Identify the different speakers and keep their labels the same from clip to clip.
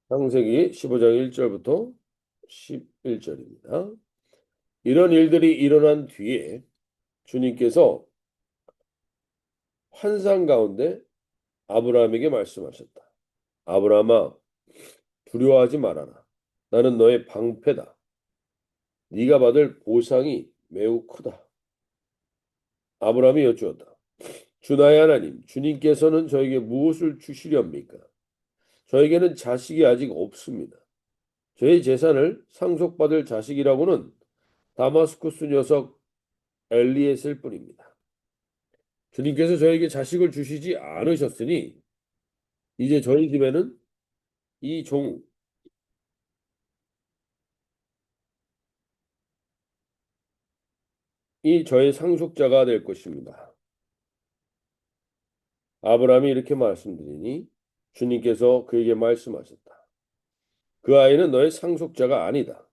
Speaker 1: 창세기 15장 1절부터 11절입니다. 이런 일들이 일어난 뒤에 주님께서 환상 가운데 아브라함에게 말씀하셨다. 아브라함아, 두려워하지 말아라. 나는 너의 방패다. 네가 받을 보상이 매우 크다. 아브라함이 여쭈었다. 주 나의 하나님, 주님께서는 저에게 무엇을 주시렵니까? 저에게는 자식이 아직 없습니다. 저의 재산을 상속받을 자식이라고는 다마스쿠스 녀석 엘리에셀 뿐입니다. 주님께서 저에게 자식을 주시지 않으셨으니 이제 저희 집에는 이 종이 저의 상속자가 될 것입니다. 아브라함이 이렇게 말씀드리니 주님께서 그에게 말씀하셨다. 그 아이는 너의 상속자가 아니다.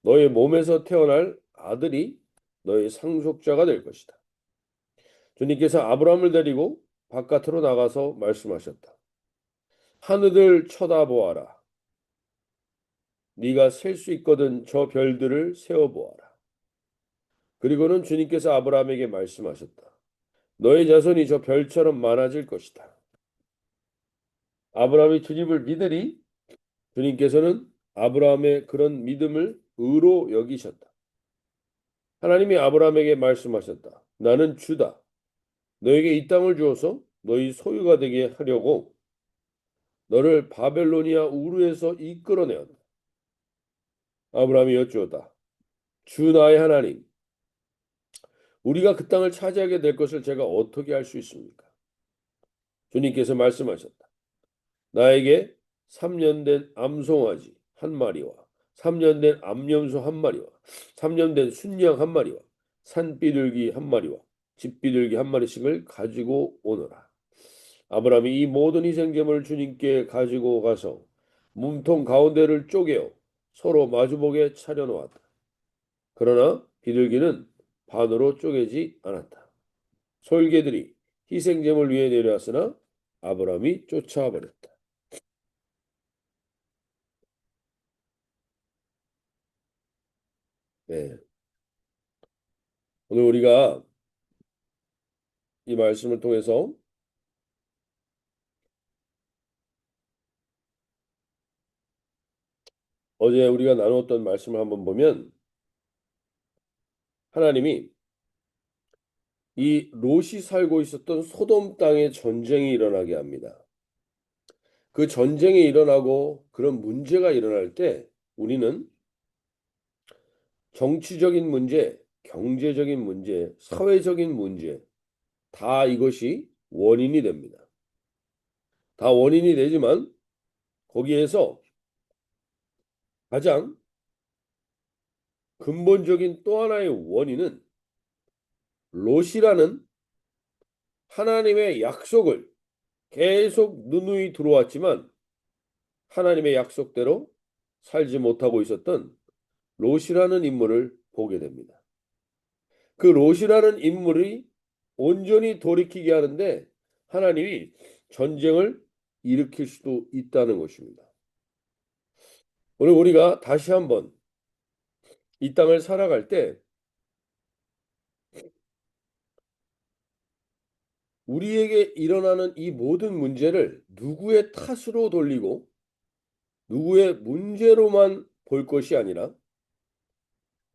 Speaker 1: 너의 몸에서 태어날 아들이 너의 상속자가 될 것이다. 주님께서 아브라함을 데리고 바깥으로 나가서 말씀하셨다. 하늘을 쳐다보아라. 네가 셀 수 있거든 저 별들을 세어보아라. 그리고는 주님께서 아브라함에게 말씀하셨다. 너의 자손이 저 별처럼 많아질 것이다. 아브라함이 주님을 믿으니 주님께서는 아브라함의 그런 믿음을 의로 여기셨다. 하나님이 아브라함에게 말씀하셨다. 나는 주다. 너에게 이 땅을 주어서 너희 소유가 되게 하려고 너를 바벨로니아 우르에서 이끌어내었다. 아브라함이 여쭈었다. 주 나의 하나님, 우리가 그 땅을 차지하게 될 것을 제가 어떻게 알 수 있습니까? 주님께서 말씀하셨다. 나에게 3년 된 암송아지 한 마리와 3년 된 암염소 한 마리와 3년 된 순양 한 마리와 산비둘기 한 마리와 집비둘기 한 마리씩을 가지고 오너라. 아브라함이 이 모든 희생제물을 주님께 가지고 가서 몸통 가운데를 쪼개어 서로 마주보게 차려놓았다. 그러나 비둘기는 반으로 쪼개지 않았다. 솔개들이 희생제물 위에 내려왔으나 아브라함이 쫓아버렸다. 네. 오늘 우리가 이 말씀을 통해서 어제 우리가 나누었던 말씀을 한번 보면 하나님이 이 롯이 살고 있었던 소돔 땅에 전쟁이 일어나게 합니다. 그 전쟁이 일어나고 그런 문제가 일어날 때 우리는 정치적인 문제, 경제적인 문제, 사회적인 문제 다 이것이 원인이 됩니다. 다 원인이 되지만 거기에서 가장 근본적인 또 하나의 원인은 롯이라는 하나님의 약속을 계속 누누이 들어왔지만 하나님의 약속대로 살지 못하고 있었던 롯이라는 인물을 보게 됩니다. 그 롯이라는 인물이 온전히 돌이키게 하는데 하나님이 전쟁을 일으킬 수도 있다는 것입니다. 오늘 우리가 다시 한번 이 땅을 살아갈 때 우리에게 일어나는 이 모든 문제를 누구의 탓으로 돌리고 누구의 문제로만 볼 것이 아니라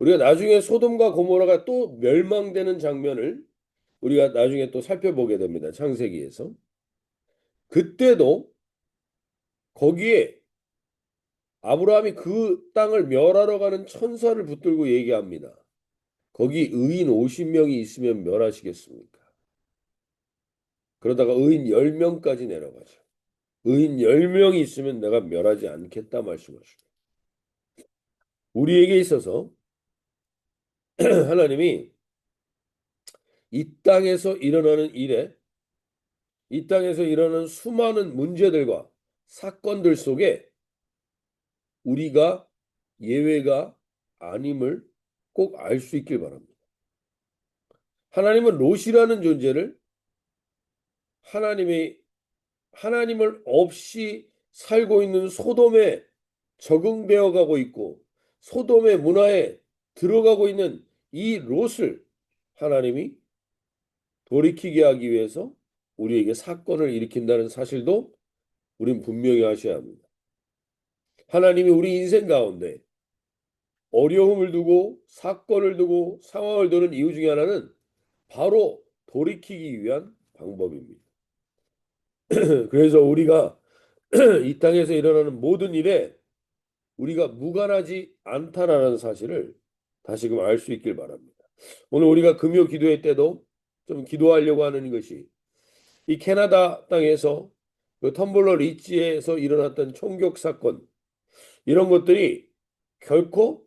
Speaker 1: 우리가 나중에 소돔과 고모라가 또 멸망되는 장면을 우리가 나중에 또 살펴보게 됩니다. 창세기에서. 그때도 거기에 아브라함이 그 땅을 멸하러 가는 천사를 붙들고 얘기합니다. 거기 의인 50명이 있으면 멸하시겠습니까? 그러다가 의인 10명까지 내려가죠. 의인 10명이 있으면 내가 멸하지 않겠다 말씀하시고. 우리에게 있어서 하나님이 이 땅에서 일어나는 일에 이 땅에서 일어나는 수많은 문제들과 사건들 속에 우리가 예외가 아님을 꼭 알 수 있길 바랍니다. 하나님은 롯이라는 존재를 하나님의 하나님을 없이 살고 있는 소돔에 적응되어 가고 있고 소돔의 문화에 들어가고 있는 이 롯을 하나님이 돌이키게 하기 위해서 우리에게 사건을 일으킨다는 사실도 우린 분명히 아셔야 합니다. 하나님이 우리 인생 가운데 어려움을 두고 사건을 두고 상황을 두는 이유 중에 하나는 바로 돌이키기 위한 방법입니다. 그래서 우리가 이 땅에서 일어나는 모든 일에 우리가 무관하지 않다라는 사실을 다시금 알 수 있길 바랍니다. 오늘 우리가 금요 기도회 때도 좀 기도하려고 하는 것이 이 캐나다 땅에서 그 텀블러 리치에서 일어났던 총격 사건 이런 것들이 결코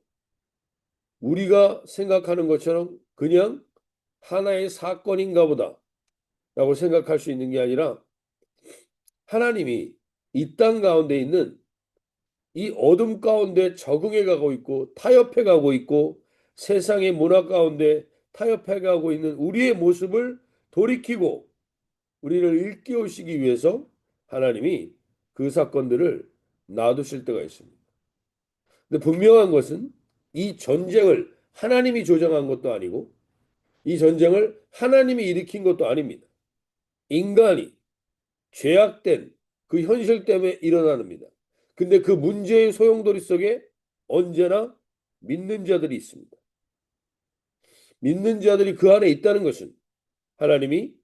Speaker 1: 우리가 생각하는 것처럼 그냥 하나의 사건인가 보다라고 생각할 수 있는 게 아니라 하나님이 이 땅 가운데 있는 이 어둠 가운데 적응해 가고 있고 타협해 가고 있고 세상의 문화 가운데 타협해 가고 있는 우리의 모습을 돌이키고 우리를 일깨우시기 위해서 하나님이 그 사건들을 놔두실 때가 있습니다. 근데 분명한 것은 이 전쟁을 하나님이 조정한 것도 아니고 이 전쟁을 하나님이 일으킨 것도 아닙니다. 인간이 죄악된 그 현실 때문에 일어납니다. 근데 그 문제의 소용돌이 속에 언제나 믿는 자들이 있습니다. 믿는 자들이 그 안에 있다는 것은 하나님이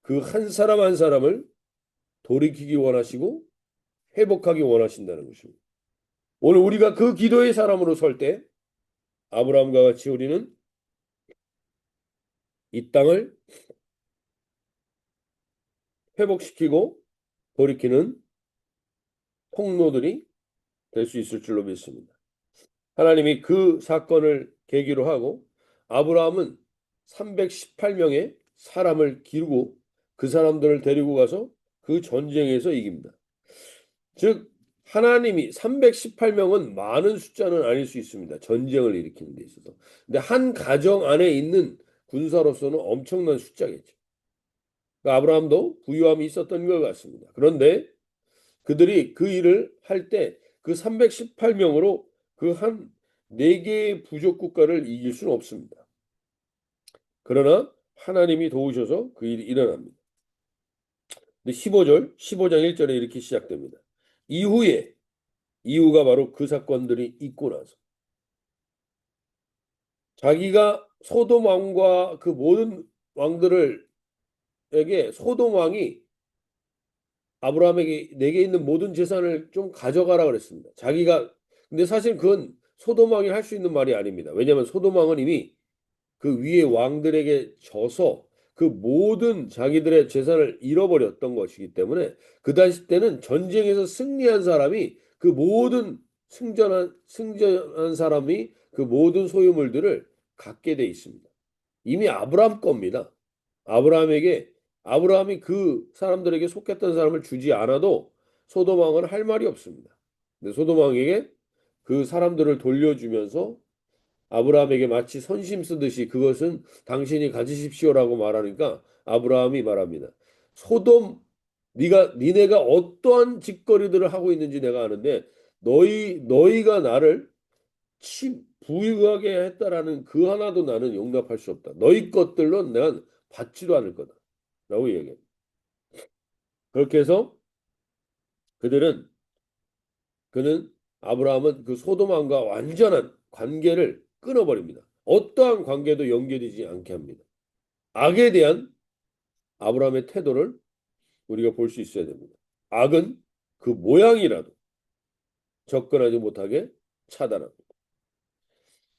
Speaker 1: 그 한 사람 한 사람을 돌이키기 원하시고 회복하기 원하신다는 것입니다. 오늘 우리가 그 기도의 사람으로 설 때 아브라함과 같이 우리는 이 땅을 회복시키고 돌이키는 통로들이 될 수 있을 줄로 믿습니다. 하나님이 그 사건을 계기로 하고 아브라함은 318명의 사람을 기르고 그 사람들을 데리고 가서 그 전쟁에서 이깁니다. 즉 하나님이 318명은 많은 숫자는 아닐 수 있습니다. 전쟁을 일으키는 데 있어서. 근데 한 가정 안에 있는 군사로서는 엄청난 숫자겠죠. 그러니까 아브라함도 부유함이 있었던 것 같습니다. 그런데 그들이 그 일을 할 때 그 318명으로 그 한 네 개의 부족 국가를 이길 수는 없습니다. 그러나 하나님이 도우셔서 그 일이 일어납니다. 근데 15장 1절에 이렇게 시작됩니다. 이후에 이유가 바로 그 사건들이 있고 나서 자기가 소돔 왕과 그 모든 왕들에게 소돔 왕이 아브라함에게 내게 있는 모든 재산을 좀 가져가라 그랬습니다. 자기가 근데 사실 그건 소돔 왕이 할 수 있는 말이 아닙니다. 왜냐하면 소돔 왕은 이미 그 위에 왕들에게 져서 그 모든 자기들의 재산을 잃어버렸던 것이기 때문에 그 당시 때는 전쟁에서 승리한 사람이 그 모든 승전한 사람이 그 모든 소유물들을 갖게 돼 있습니다. 이미 아브라함 겁니다. 아브라함에게 아브라함이 그 사람들에게 속했던 사람을 주지 않아도 소돔 왕은 할 말이 없습니다. 근데 소돔 왕에게 그 사람들을 돌려주면서 아브라함에게 마치 선심 쓰듯이 그것은 당신이 가지십시오라고 말하니까 아브라함이 말합니다. 소돔 니네가 어떠한 짓거리들을 하고 있는지 내가 아는데 너희가 나를 부유하게 했다라는 그 하나도 나는 용납할 수 없다. 너희 것들로 내가 받지도 않을 거다. 라고 얘기해요. 그렇게 해서 그들은 그는 아브라함은 그 소돔왕과 완전한 관계를 끊어버립니다. 어떠한 관계도 연결되지 않게 합니다. 악에 대한 아브라함의 태도를 우리가 볼 수 있어야 됩니다. 악은 그 모양이라도 접근하지 못하게 차단합니다.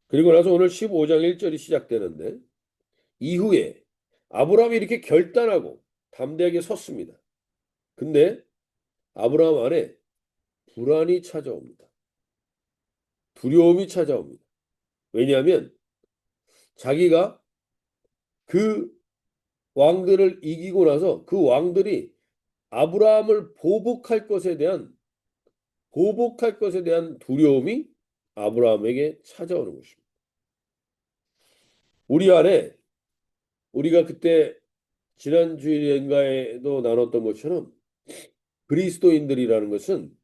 Speaker 1: 그리고 나서 오늘 15장 1절이 시작되는데 이후에 아브라함이 이렇게 결단하고 담대하게 섰습니다. 근데 아브라함 안에 불안이 찾아옵니다. 두려움이 찾아옵니다. 왜냐하면 자기가 그 왕들을 이기고 나서 그 왕들이 아브라함을 보복할 것에 대한 두려움이 아브라함에게 찾아오는 것입니다. 우리 안에 우리가 그때 지난 주일인가에도 나눴던 것처럼 그리스도인들이라는 것은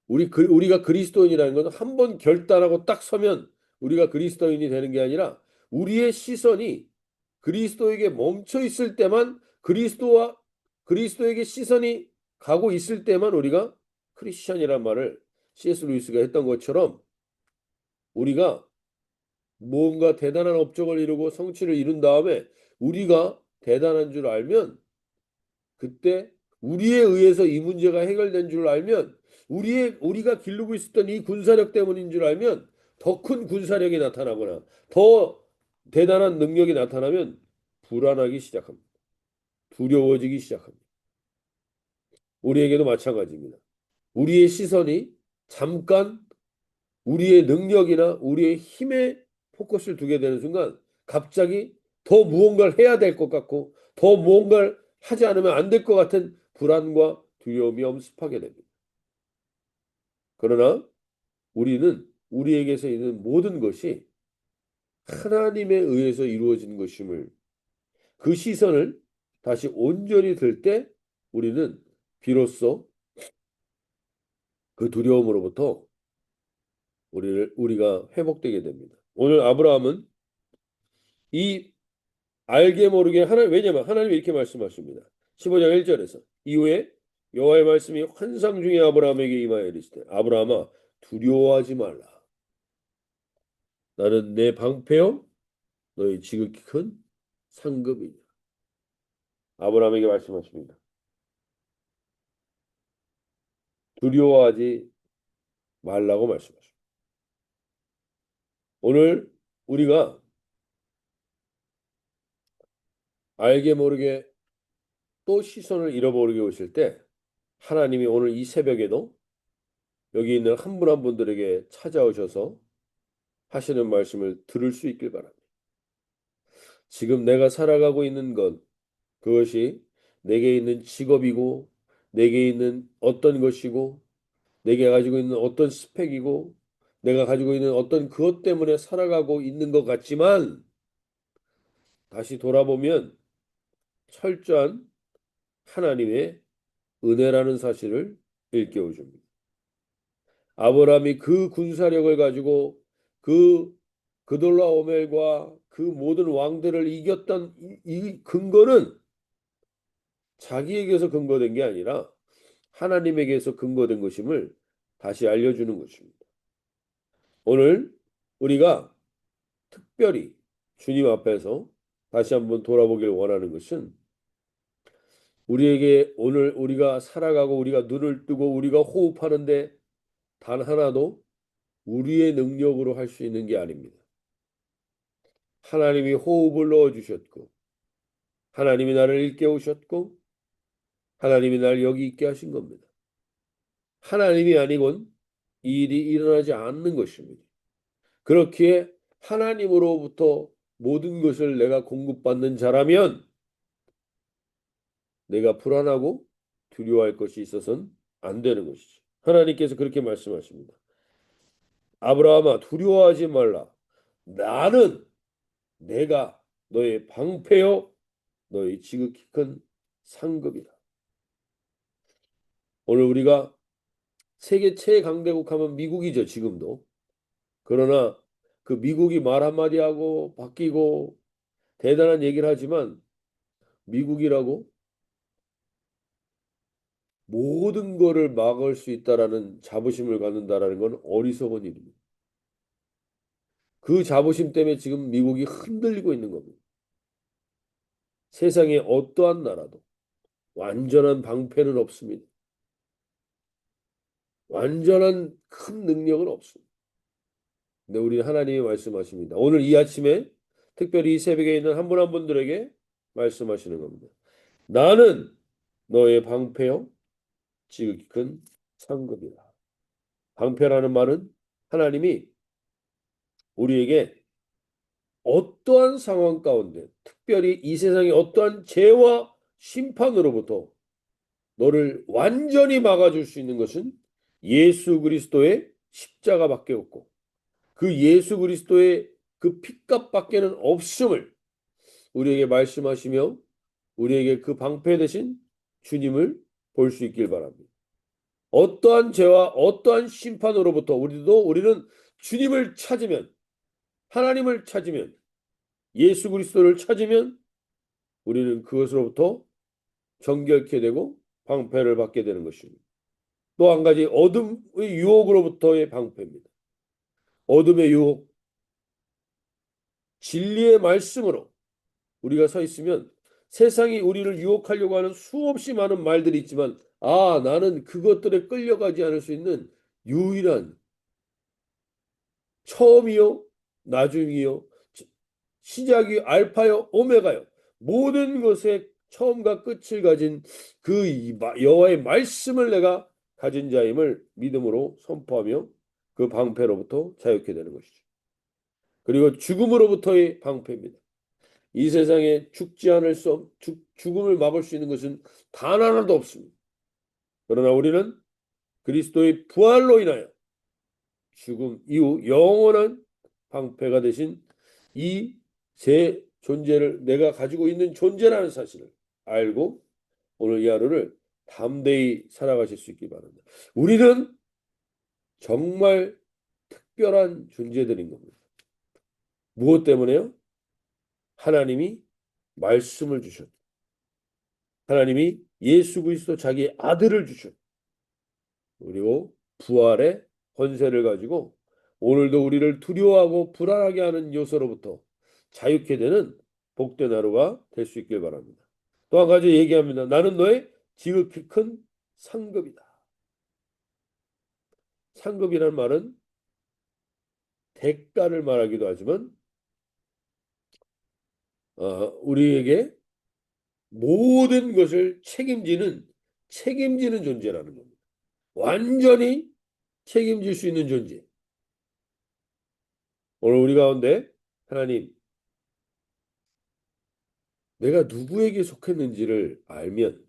Speaker 1: 우리가 그리스도인이라는 것은 한 번 결단하고 딱 서면 우리가 그리스도인이 되는 게 아니라 우리의 시선이 그리스도에게 멈춰 있을 때만 그리스도에게 시선이 가고 있을 때만 우리가 크리스천이란 말을 C.S. 루이스가 했던 것처럼 우리가 뭔가 대단한 업적을 이루고 성취를 이룬 다음에 우리가 대단한 줄 알면 그때 우리에 의해서 이 문제가 해결된 줄 알면 우리가 기르고 있었던 이 군사력 때문인 줄 알면 더 큰 군사력이 나타나거나 더 대단한 능력이 나타나면 불안하기 시작합니다. 두려워지기 시작합니다. 우리에게도 마찬가지입니다. 우리의 시선이 잠깐 우리의 능력이나 우리의 힘에 포커스를 두게 되는 순간 갑자기 더 무언가를 해야 될 것 같고 더 무언가를 하지 않으면 안 될 것 같은 불안과 두려움이 엄습하게 됩니다. 그러나 우리는 우리에게서 있는 모든 것이 하나님에 의해서 이루어진 것임을 그 시선을 다시 온전히 들 때 우리는 비로소 그 두려움으로부터 우리가 회복되게 됩니다. 오늘 아브라함은 이 알게 모르게 왜냐면 하나님이 이렇게 말씀하십니다. 15장 1절에서 이후에 여호와의 말씀이 환상 중에 아브라함에게 임하여 이르시되 아브라함아 두려워하지 말라. 나는 내 방패요 너희 지극히 큰 상급이냐. 아브라함에게 말씀하십니다. 두려워하지 말라고 말씀하십니다. 오늘 우리가 알게 모르게 또 시선을 잃어버리게 오실 때 하나님이 오늘 이 새벽에도 여기 있는 한 분 한 분들에게 찾아오셔서 하시는 말씀을 들을 수 있길 바랍니다. 지금 내가 살아가고 있는 것, 그것이 내게 있는 직업이고, 내게 있는 어떤 것이고, 내게 가지고 있는 어떤 스펙이고, 내가 가지고 있는 어떤 그것 때문에 살아가고 있는 것 같지만, 다시 돌아보면 철저한 하나님의 은혜라는 사실을 일깨워 줍니다. 아브라함이 그 군사력을 가지고 그돌라오멜과 그 모든 왕들을 이겼던 이 근거는 자기에게서 근거된 게 아니라 하나님에게서 근거된 것임을 다시 알려주는 것입니다. 오늘 우리가 특별히 주님 앞에서 다시 한번 돌아보길 원하는 것은 우리에게 오늘 우리가 살아가고 우리가 눈을 뜨고 우리가 호흡하는데 단 하나도 우리의 능력으로 할 수 있는 게 아닙니다. 하나님이 호흡을 넣어주셨고 하나님이 나를 일깨우셨고 하나님이 나를 여기 있게 하신 겁니다. 하나님이 아니곤 이 일이 일어나지 않는 것입니다. 그렇기에 하나님으로부터 모든 것을 내가 공급받는 자라면 내가 불안하고 두려워할 것이 있어서는 안 되는 것이죠. 하나님께서 그렇게 말씀하십니다. 아브라함아 두려워하지 말라. 나는 내가 너의 방패요 너의 지극히 큰 상급이다. 오늘 우리가 세계 최강대국 하면 미국이죠, 지금도. 그러나 그 미국이 말 한마디 하고 바뀌고 대단한 얘기를 하지만 미국이라고 모든 거를 막을 수 있다라는 자부심을 갖는다라는 건 어리석은 일입니다. 그 자부심 때문에 지금 미국이 흔들리고 있는 겁니다. 세상에 어떠한 나라도 완전한 방패는 없습니다. 완전한 큰 능력은 없습니다. 근데 우리 하나님이 말씀하십니다. 오늘 이 아침에 특별히 이 새벽에 있는 한 분 한 분들에게 말씀하시는 겁니다. 나는 너의 방패요 지극히 큰 상급이다. 방패라는 말은 하나님이 우리에게 어떠한 상황 가운데 특별히 이 세상의 어떠한 죄와 심판으로부터 너를 완전히 막아줄 수 있는 것은 예수 그리스도의 십자가밖에 없고 그 예수 그리스도의 그 핏값밖에는 없음을 우리에게 말씀하시며 우리에게 그 방패 되신 주님을 볼 수 있길 바랍니다. 어떠한 죄와 어떠한 심판으로부터 우리는 주님을 찾으면, 하나님을 찾으면, 예수 그리스도를 찾으면 우리는 그것으로부터 정결케 되고 방패를 받게 되는 것입니다. 또 한 가지, 어둠의 유혹으로부터의 방패입니다. 어둠의 유혹, 진리의 말씀으로 우리가 서 있으면 세상이 우리를 유혹하려고 하는 수없이 많은 말들이 있지만, 나는 그것들에 끌려가지 않을 수 있는 유일한 처음이요 나중이요 시작이 알파요 오메가요, 모든 것의 처음과 끝을 가진 그 여호와의 말씀을 내가 가진 자임을 믿음으로 선포하며 그 방패로부터 자유케 되는 것이죠. 그리고 죽음으로부터의 방패입니다. 이 세상에 죽지 않을 죽음을 막을 수 있는 것은 단 하나도 없습니다. 그러나 우리는 그리스도의 부활로 인하여 죽음 이후 영원한 방패가 되신 이 제 존재를, 내가 가지고 있는 존재라는 사실을 알고 오늘 이 하루를 담대히 살아가실 수 있기 바랍니다. 우리는 정말 특별한 존재들인 겁니다. 무엇 때문에요? 하나님이 말씀을 주셨고, 하나님이 예수 그리스도 자기 아들을 주셨고, 그리고 부활의 권세를 가지고 오늘도 우리를 두려워하고 불안하게 하는 요소로부터 자유케 되는 복된 하루가 될 수 있길 바랍니다. 또 한 가지 얘기합니다. 나는 너의 지극히 큰 상급이다. 상급이라는 말은 대가를 말하기도 하지만 우리에게 모든 것을 책임지는 존재라는 겁니다. 완전히 책임질 수 있는 존재. 오늘 우리 가운데 하나님, 내가 누구에게 속했는지를 알면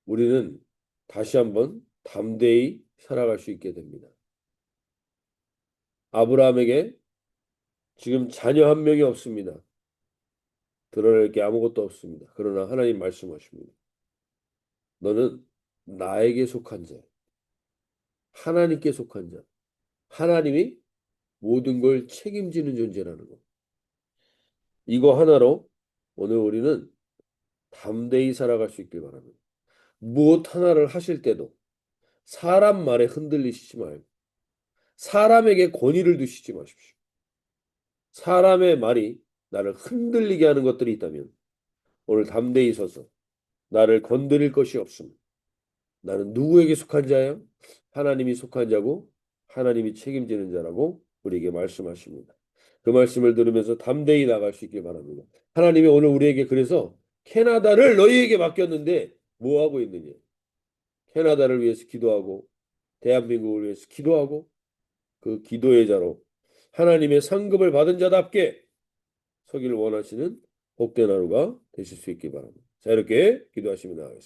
Speaker 1: 우리는 다시 한번 담대히 살아갈 수 있게 됩니다. 아브라함에게 지금 자녀 한 명이 없습니다. 드러낼 게 아무것도 없습니다. 그러나 하나님 말씀하십니다. 너는 나에게 속한 자, 하나님께 속한 자, 하나님이 모든 걸 책임지는 존재라는 것. 이거 하나로 오늘 우리는 담대히 살아갈 수 있길 바랍니다. 무엇 하나를 하실 때도 사람 말에 흔들리시지 말고 사람에게 권위를 두시지 마십시오. 사람의 말이 나를 흔들리게 하는 것들이 있다면 오늘 담대히 서서 나를 건드릴 것이 없습니다. 나는 누구에게 속한 자예요? 하나님이 속한 자고 하나님이 책임지는 자라고 우리에게 말씀하십니다. 그 말씀을 들으면서 담대히 나갈 수 있길 바랍니다. 하나님이 오늘 우리에게 그래서 캐나다를 너희에게 맡겼는데 뭐 하고 있느냐? 캐나다를 위해서 기도하고 대한민국을 위해서 기도하고 그 기도의 자로 하나님의 상급을 받은 자답게 서기를 원하시는 복된 하루가 되실 수 있기 바랍니다. 자, 이렇게 기도하시면 나가겠습니다.